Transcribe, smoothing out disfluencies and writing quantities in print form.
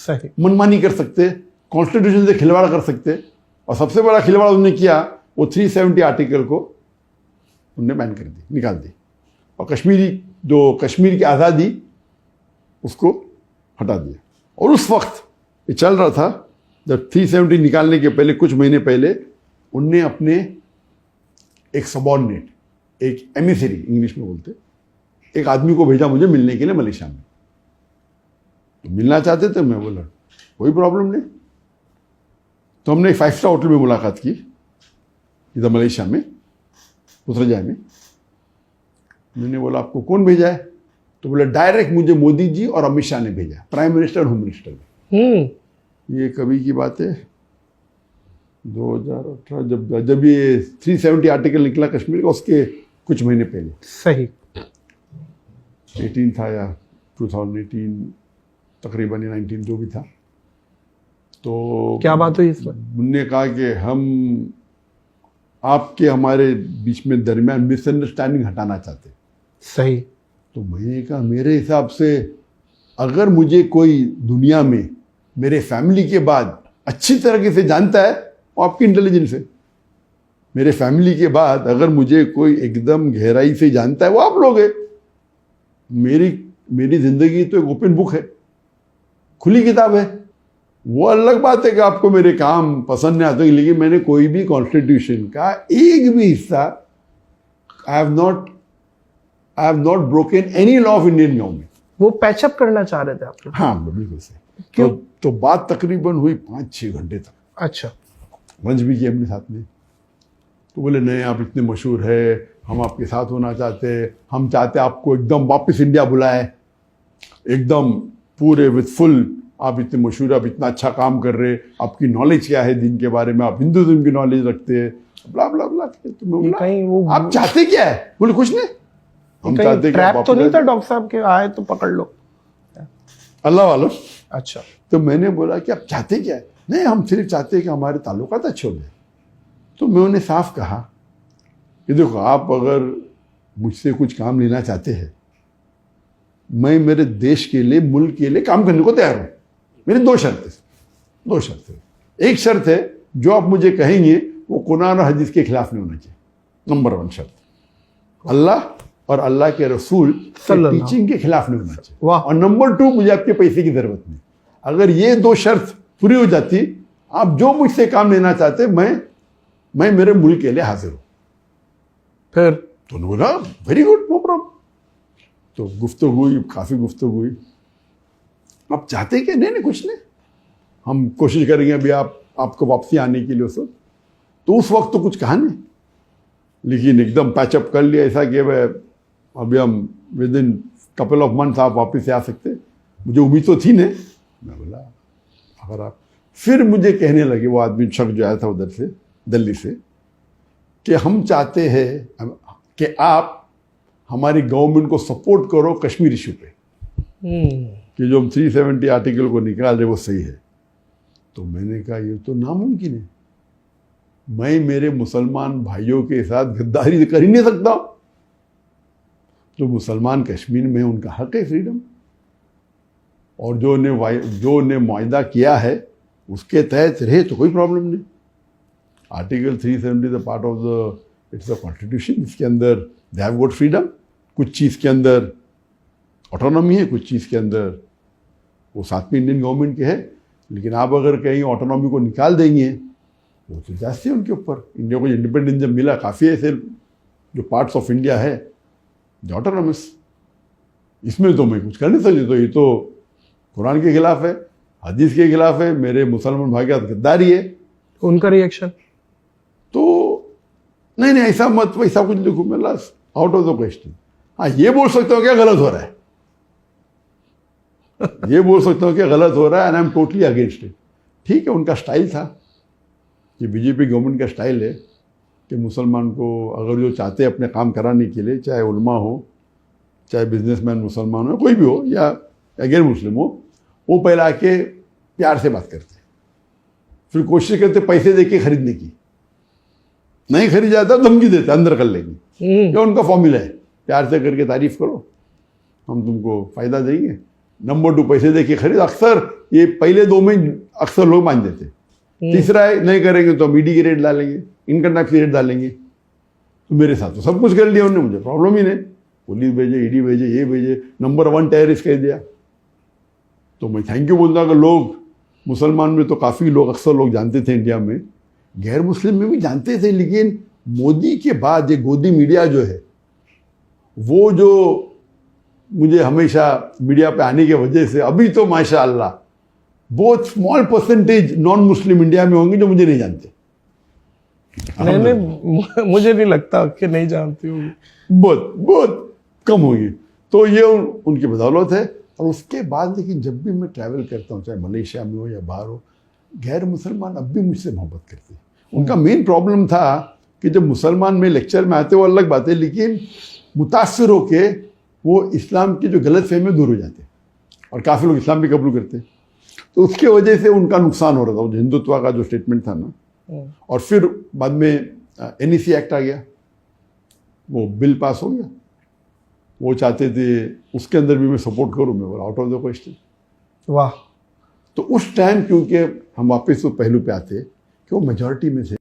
सही। मनमानी कर सकते, कॉन्स्टिट्यूशन से खिलवाड़ कर सकते, और सबसे बड़ा खिलवाड़ उन्होंने किया, वो 370 आर्टिकल को उन्होंने बैन कर दी, निकाल दी, और कश्मीर की आज़ादी उसको हटा दिया। और उस वक्त ये चल रहा था, जब 370 निकालने के पहले कुछ महीने पहले उनने अपने एक सबॉर्डिनेट, एक एमिसरी इंग्लिश में बोलते, एक आदमी को भेजा मुझे मिलने के लिए मलेशिया में। तो मिलना चाहते थे, मैं बोला कोई प्रॉब्लम नहीं। तो हमने एक 5 स्टार होटल में मुलाकात की इधर मलेशिया में, पुत्रजाय में। मैंने बोला आपको कौन भेजा है? तो बोला डायरेक्ट मुझे मोदी जी और अमित शाह ने भेजा, प्राइम मिनिस्टर और होम मिनिस्टर ने। ये कभी की बात है, 2018 जब ये 370 आर्टिकल निकला कश्मीर का, उसके कुछ महीने पहले। सही। 18 था या 2018 तकरीबन, 19 जो भी था। तो क्या बात हुई इसमें? उन्होंने कहा कि हम आपके हमारे बीच में दरमियान मिसअंडरस्टैंडिंग हटाना चाहते। सही। तो मैंने कहा मेरे हिसाब से अगर मुझे कोई दुनिया में मेरे फैमिली के बाद अच्छी तरीके से जानता है वो आपकी इंटेलिजेंस है। मेरे फैमिली के बाद अगर मुझे कोई एकदम गहराई से जानता है वो आप लोग हैं। मेरी जिंदगी तो एक ओपन बुक है, खुली किताब है। वो अलग बात है कि आपको मेरे काम पसंद नहीं आते, लेकिन मैंने कोई भी कॉन्स्टिट्यूशन का एक भी हिस्सा I have not broken any law of Indian government. वो पैचअप करना चाह रहे थे आप लोग? हाँ बिल्कुल सही। क्यों? तो बात तकरीबन हुई 5-6 घंटे तक। अच्छा। लंच भी किया अपने साथ में। तो बोले नहीं आप इतने मशहूर है, हम आपके साथ होना चाहते हैं, हम चाहते आपको एकदम वापस इंडिया बुलाए, एकदम पूरे विद फुल, आप इतने मशहूर, आप इतना अच्छा काम कर रहे, आपकी नॉलेज क्या है दिन के बारे में, आप हिंदुइज्म की नॉलेज रखते हैं, ब्ला ब्ला ब्ला। तो मैं बोला आप चाहते क्या है? बोले कुछ नहीं, हम चाहते ट्रैप तो नहीं था डॉक्टर साहब के आए तो पकड़ लो, अल्लाह वालों। अच्छा। तो मैंने बोला कि आप चाहते क्या है? नहीं हम सिर्फ चाहते हैं कि हमारे ताल्लुकात अच्छे हो जाए। तो मैं उन्हें साफ कहा कि देखो आप अगर मुझसे कुछ काम लेना चाहते हैं, मैं मेरे देश के लिए, मुल्क के लिए काम करने को तैयार हूँ। मेरी 2 शर्तें। एक शर्त है जो आप मुझे कहेंगे वो कुरान और हदीस के खिलाफ नहीं होना चाहिए, नंबर 1 शर्त। अल्लाह और अल्लाह के रसूल टीचिंग के खिलाफ नहीं होना चाहिए। और नंबर 2 मुझे आपके पैसे की जरूरत नहीं। अगर ये 2 शर्त पूरी हो जाती, आप जो मुझसे काम लेना चाहते, मैं मेरे मुल्क के लिए हाजिर हूँ। फिर तो उन्होंने बोला वेरी गुड, नो प्रॉब्लम। तो गुफ्तगू हुई, काफ़ी गुफ्तगू हुई। आप चाहते क्या? नहीं कुछ नहीं, हम कोशिश करेंगे अभी आपको वापसी आने के लिए। तो उस वक्त तो कुछ कहा नहीं, लेकिन एकदम पैचअप कर लिया ऐसा कि भाई अभी हम with in couple of months आप वापस से आ सकते। मुझे उम्मीद तो थी नहीं। मैं बोला अगर आप, फिर मुझे कहने लगे वो आदमी शख्स जो आया था उधर से, दिल्ली से, कि हम चाहते हैं कि आप हमारी गवर्नमेंट को सपोर्ट करो कश्मीर इशू पे, कि जो हम 370 आर्टिकल को निकाल रहे वो सही है। तो मैंने कहा ये तो नामुमकिन है, मैं मेरे मुसलमान भाइयों के साथ गद्दारी कर ही नहीं सकता। जो मुसलमान कश्मीर में उनका हक है फ्रीडम, और जो ने मुआहदा किया है उसके तहत रहे तो कोई प्रॉब्लम नहीं। Article 370 the part of the it's a constitution, इसके अंदर दे हैव गॉट फ्रीडम। कुछ चीज़ के अंदर ऑटोनॉमी है, कुछ चीज़ के अंदर वो साथ में इंडियन गवर्नमेंट के है। लेकिन आप अगर कहीं ऑटोनॉमी को निकाल देंगे वो तो जाती है उनके ऊपर। इंडिया को इंडिपेंडेंस जब मिला, काफ़ी ऐसे जो पार्ट्स ऑफ इंडिया है जो ऑटोनॉमस, इसमें तो मैं कुछ कर नहीं सकती। तो ये तो कुरान के खिलाफ है, हदीस के खिलाफ है, मेरे मुसलमान भाई के साथ गद्दारी है। उनका रिएक्शन तो नहीं ऐसा मत, वैसा कुछ लिखो, मैं last out of the question. हाँ ये बोल सकते हो क्या गलत हो रहा है ये बोल सकते हो क्या गलत हो रहा है, and I am totally against it. ठीक है, उनका स्टाइल था, ये बीजेपी गवर्नमेंट का स्टाइल है कि मुसलमान को अगर जो चाहते हैं अपने काम कराने के लिए, चाहे उलमा हो, चाहे बिजनेसमैन मुसलमान हो, कोई भी हो, या अगैर मुस्लिम हो, वो पहले आके प्यार से बात करते, फिर कोशिश करते पैसे दे के खरीदने की। नहीं खरीद जाता धमकी देते अंदर कर लेंगे। ये उनका फॉर्मूला है, प्यार से करके तारीफ करो, हम तुमको फ़ायदा देंगे, नंबर 2 पैसे दे के खरीद, अक्सर ये पहले 2 में अक्सर लोग मान देते। तीसरा है नहीं करेंगे तो हम ईडी की रेट डालेंगे, इनकम टैक्स की रेट डालेंगे। तो मेरे साथ तो सब कुछ कर लिया उन्होंने, मुझे प्रॉब्लम ही नहीं, पुलिस भेजे, ईडी भेजे, ये भेजे, नंबर 1 टेररिस्ट कह दिया। तो मैं थैंक यू बोलता कि लोग, मुसलमान में तो काफ़ी लोग, अक्सर लोग जानते थे इंडिया में, गैर मुस्लिम में भी जानते थे, लेकिन मोदी के बाद ये गोदी मीडिया जो है, वो जो मुझे हमेशा मीडिया पे आने की वजह से अभी तो माशाअल्लाह बहुत small percentage non Muslim India में होंगे जो मुझे नहीं जानते। नहीं, मुझे नहीं लगता कि नहीं जानती होगी, बहुत बहुत कम होगी। तो ये उनकी बदौलत है। और उसके बाद लेकिन जब भी मैं ट्रैवल करता हूँ, चाहे मलेशिया में हो या बाहर हो, गैर मुसलमान अब भी मुझसे मोहब्बत करते हैं। उनका मेन प्रॉब्लम था कि जब मुसलमान में लेक्चर में आते वो अलग बात है, लेकिन मुतासर होके वो इस्लाम की जो गलत फहमी दूर हो जाते, और काफ़ी लोग इस्लाम भी कबूल करते। तो उसके वजह से उनका नुकसान हो रहा था, वो हिंदुत्व का जो स्टेटमेंट था ना। और फिर बाद में NEC एक्ट आ गया, वो बिल पास हो गया, वो चाहते थे उसके अंदर भी मैं सपोर्ट करूँ, मैं बोला आउट ऑफ द क्वेश्चन। वाह। तो उस टाइम क्योंकि हम वापस तो पहलू पे आते कि वो मेजॉरिटी में थे,